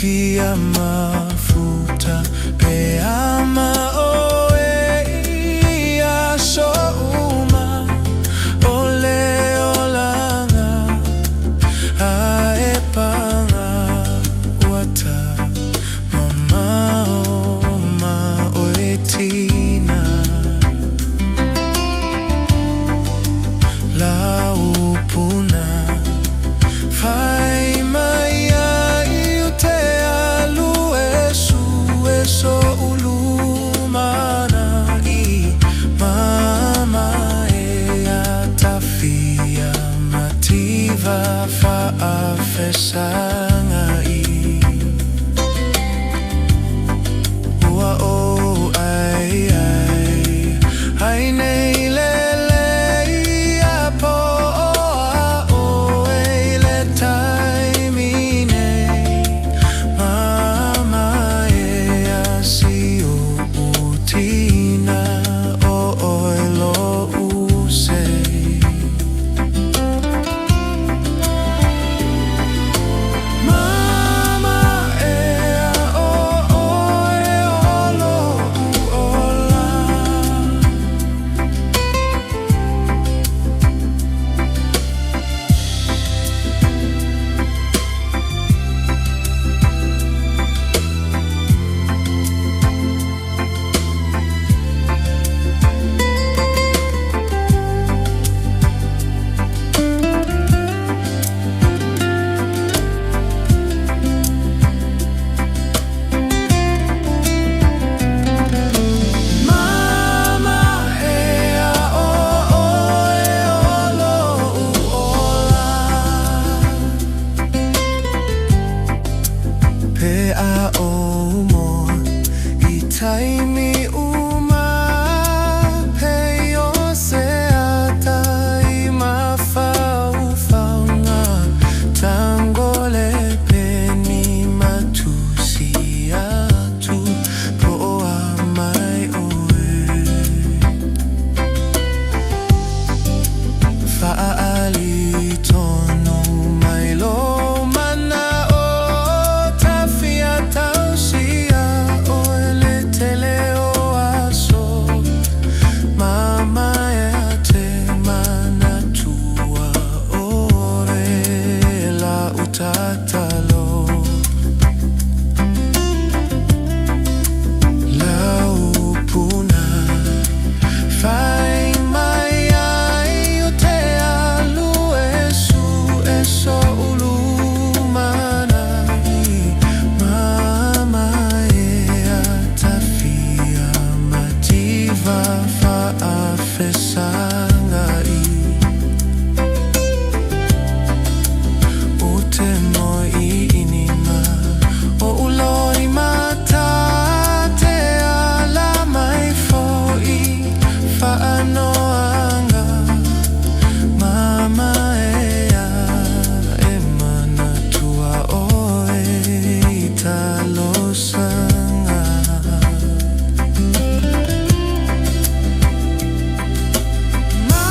Fia mafuta pea maoe ia souma ole olanga aepanga wata mama o ma oetina la upuna fai mai so ulumana I mama e atafia mativa fa afesanga I ua o ai nei lele a po o e le taimi nei mama tina o oilo usei mama ea o oe olo uola taimi uma peo se ata I mafaufanga tangole peni matusi atu poa mai oe faali tono mai lo mana o tafia tausia teleo aso mama e te mana tua ore la utatalo la upuna fai mai ai o te alu eso ulumana I mama fa afesanga I o te moi inima o uloi mata te ala mai foi fa anoanga mama ea e mana tua oe italosanga la